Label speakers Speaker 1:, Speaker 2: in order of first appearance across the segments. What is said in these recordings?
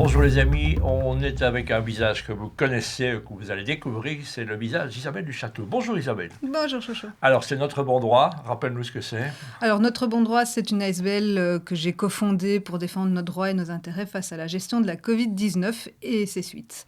Speaker 1: Bonjour les amis, on est avec un visage que vous connaissez, que vous allez découvrir, c'est le visage d'Isabelle du Château. Bonjour Isabelle.
Speaker 2: Bonjour Chouchou.
Speaker 1: Alors c'est Notre Bon Droit, rappelle-nous ce que c'est.
Speaker 2: Alors Notre Bon Droit, c'est une ASBL que j'ai cofondée pour défendre nos droits et nos intérêts face à la gestion de la Covid-19 et ses suites.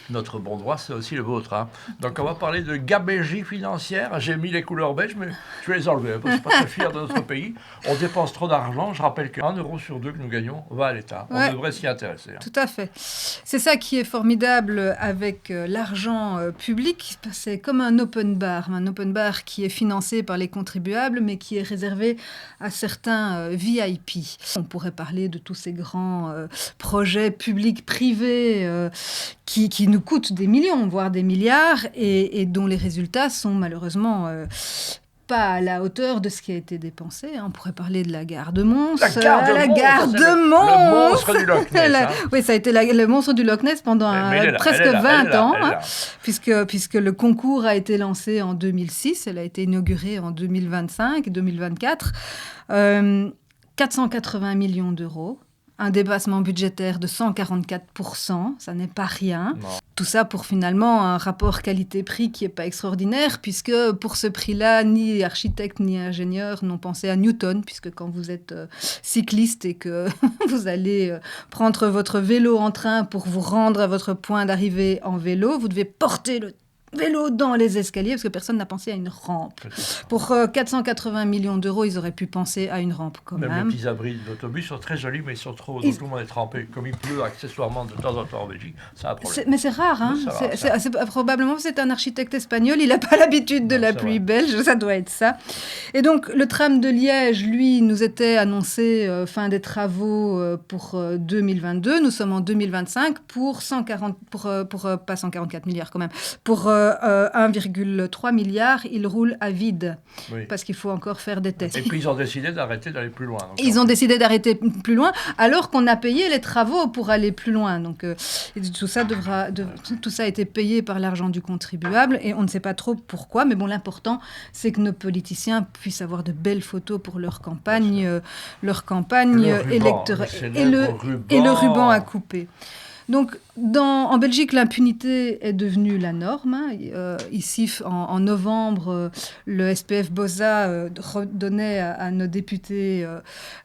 Speaker 1: Notre Bon Droit, c'est aussi le vôtre. Hein. Donc on va parler de gabegie financière. J'ai mis les couleurs belges, mais je vais les enlever. Parce que je ne suis pas très fier de notre pays. On dépense trop d'argent. Je rappelle qu'un euro sur deux que nous gagnons va à l'État. On devrait s'y intéresser. Hein.
Speaker 2: Tout à fait. C'est ça qui est formidable avec l'argent public. C'est comme un open bar qui est financé par les contribuables, mais qui est réservé à certains VIP. On pourrait parler de tous ces grands projets publics-privés qui nous coûtent des millions, voire des milliards, et dont les résultats sont malheureusement pas à la hauteur de ce qui a été dépensé. On pourrait parler de la gare de Mons.
Speaker 1: La gare de Mons,
Speaker 2: le
Speaker 1: monstre du Loch Ness. Hein.
Speaker 2: Oui, ça a été le monstre du Loch Ness pendant presque 20 ans, puisque le concours a été lancé en 2006, elle a été inaugurée en 2025, 2024. 480 millions d'euros. Un dépassement budgétaire de 144%, ça n'est pas rien. Non. Tout ça pour finalement un rapport qualité-prix qui n'est pas extraordinaire, puisque pour ce prix-là, ni architectes ni ingénieurs n'ont pensé à Newton, puisque quand vous êtes cycliste et que vous allez prendre votre vélo en train pour vous rendre à votre point d'arrivée en vélo, vous devez porter le vélo dans les escaliers, parce que personne n'a pensé à une rampe. Pour 480 millions d'euros, ils auraient pu penser à une rampe quand même.
Speaker 1: Même les petits abris d'autobus sont très jolis, mais ils sont trop... Donc tout le monde est trempé. Comme il pleut accessoirement de temps en temps en Belgique, c'est un problème.
Speaker 2: Mais c'est rare, hein. Probablement, c'est un architecte espagnol, il n'a pas l'habitude de la pluie belge, ça doit être ça. Et donc, le tram de Liège, lui, nous était annoncé fin des travaux pour 2022. Nous sommes en 2025 pour pas 144 milliards quand même, pour 1,3 milliard, il roule à vide, parce qu'il faut encore faire des tests.
Speaker 1: Et puis ils ont décidé d'arrêter d'aller plus loin.
Speaker 2: Ils ont décidé d'arrêter plus loin, alors qu'on a payé les travaux pour aller plus loin. Donc tout ça a été payé par l'argent du contribuable, et on ne sait pas trop pourquoi, mais bon, l'important, c'est que nos politiciens puissent avoir de belles photos pour leur campagne électorale. Et le ruban à couper. Donc, en Belgique, l'impunité est devenue la norme. Ici, en novembre, le SPF Boza donnait à nos députés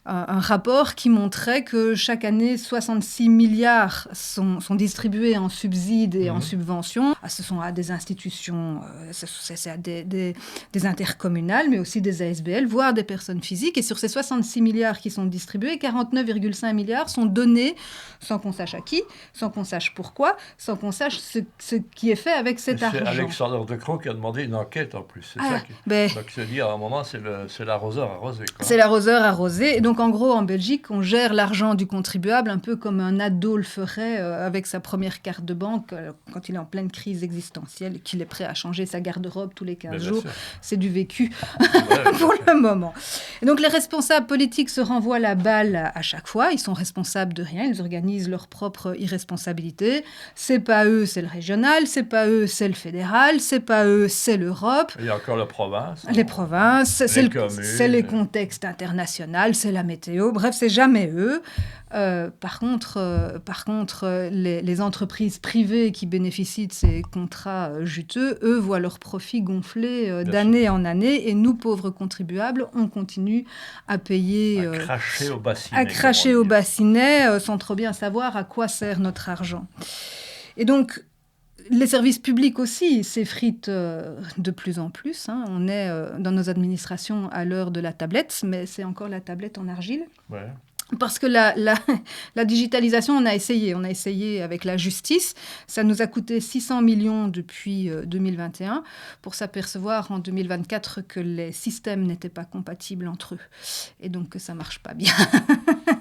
Speaker 2: un rapport qui montrait que chaque année, 66 milliards sont distribués en subsides et en subventions. Ce sont à des institutions, c'est à des intercommunales, mais aussi des ASBL, voire des personnes physiques. Et sur ces 66 milliards qui sont distribués, 49,5 milliards sont donnés sans qu'on sache à qui, sans qu'on sache pourquoi, sans qu'on sache ce qui est fait avec cet argent.
Speaker 1: C'est Alexandre De Croo qui a demandé une enquête en plus. C'est ça qui... Donc se dire à un moment, c'est l'arroseur arrosé. Quoi.
Speaker 2: C'est l'arroseur arrosé. Et donc en gros, en Belgique, on gère l'argent du contribuable un peu comme un ado le ferait avec sa première carte de banque quand il est en pleine crise existentielle et qu'il est prêt à changer sa garde-robe tous les 15 jours. Sûr. C'est du vécu pour le moment. Et donc les responsables politiques se renvoient la balle à chaque fois. Ils sont responsables de rien. Ils organisent leur propre irresponsabilité. C'est pas eux, c'est le régional. C'est pas eux, c'est le fédéral. C'est pas eux, c'est l'Europe.
Speaker 1: Il y a encore la province.
Speaker 2: Les provinces, c'est les contextes internationaux, c'est la météo. Bref, c'est jamais eux. Par contre, les entreprises privées qui bénéficient de ces contrats juteux, eux, voient leurs profits gonfler d'année en année, et nous, pauvres contribuables, on continue à payer...
Speaker 1: à
Speaker 2: cracher au bassinet, sans trop bien savoir à quoi sert notre argent. Et donc, les services publics aussi s'effritent de plus en plus. On est dans nos administrations à l'heure de la tablette, mais c'est encore la tablette en argile.
Speaker 1: Ouais.
Speaker 2: Parce que la digitalisation, on a essayé avec la justice. Ça nous a coûté 600 millions depuis 2021 pour s'apercevoir en 2024 que les systèmes n'étaient pas compatibles entre eux et donc que ça ne marche pas bien.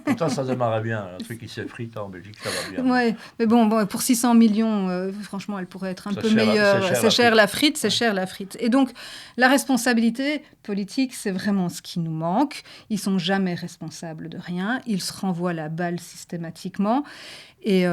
Speaker 1: Pourtant, ça démarrait bien. Un truc qui s'effrite en Belgique, ça va bien.
Speaker 2: Oui, mais bon, pour 600 millions, franchement, elle pourrait être un peu meilleure. C'est cher la frite, c'est cher la frite. Et donc, la responsabilité politique, c'est vraiment ce qui nous manque. Ils ne sont jamais responsables de rien. Ils se renvoient la balle systématiquement. Et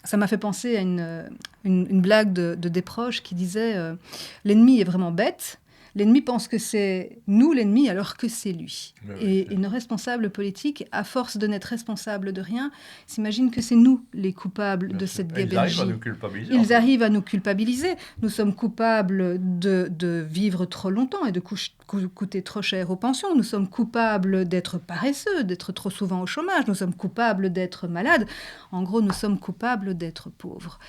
Speaker 2: ça m'a fait penser à une blague de Desproges qui disait « L'ennemi est vraiment bête, L'ennemi pense que c'est nous l'ennemi alors que c'est lui.
Speaker 1: Oui,
Speaker 2: et nos responsables politiques, à force de n'être responsables de rien, s'imaginent que c'est nous les coupables de cette gabegie.
Speaker 1: Ils arrivent à nous culpabiliser.
Speaker 2: Ils arrivent à nous culpabiliser. Nous sommes coupables de vivre trop longtemps et de coûter trop cher aux pensions. Nous sommes coupables d'être paresseux, d'être trop souvent au chômage. Nous sommes coupables d'être malades. En gros, nous sommes coupables d'être pauvres.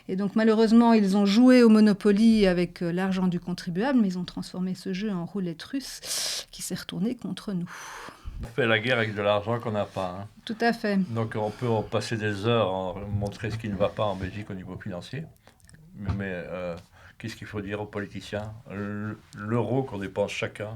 Speaker 2: Et donc, malheureusement, ils ont joué au Monopoly avec l'argent du contribuable, mais ils ont transformé ce jeu en roulette russe qui s'est retourné contre nous.
Speaker 1: On fait la guerre avec de l'argent qu'on n'a pas. Hein.
Speaker 2: Tout à fait.
Speaker 1: Donc on peut en passer des heures à montrer ce qui ne va pas en Belgique au niveau financier. Mais qu'est-ce qu'il faut dire aux politiciens? L'euro qu'on dépense chacun,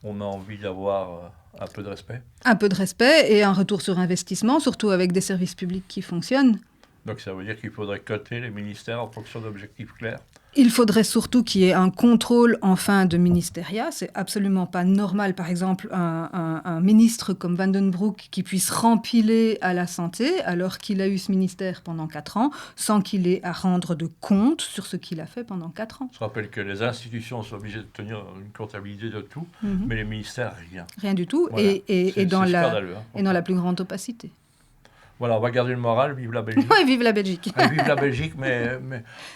Speaker 1: on a envie d'avoir un peu de respect.
Speaker 2: Un peu de respect et un retour sur investissement, surtout avec des services publics qui fonctionnent.
Speaker 1: Donc ça veut dire qu'il faudrait coter les ministères en fonction d'objectifs clairs.
Speaker 2: Il faudrait surtout qu'il y ait un contrôle enfin de ministériat. C'est absolument pas normal, par exemple, un ministre comme Van den Broek qui puisse rempiler à la santé alors qu'il a eu ce ministère pendant 4 ans sans qu'il ait à rendre de compte sur ce qu'il a fait pendant 4 ans.
Speaker 1: Je rappelle que les institutions sont obligées de tenir une comptabilité de tout, mais les ministères, rien.
Speaker 2: Rien du tout,
Speaker 1: voilà.
Speaker 2: et dans la plus grande opacité.
Speaker 1: Voilà, on va garder le moral, vive la Belgique.
Speaker 2: Oui, vive la Belgique.
Speaker 1: Vive la Belgique, mais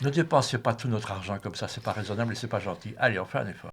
Speaker 1: ne dépensez pas tout notre argent comme ça, c'est pas raisonnable et c'est pas gentil. Allez, on fait un effort.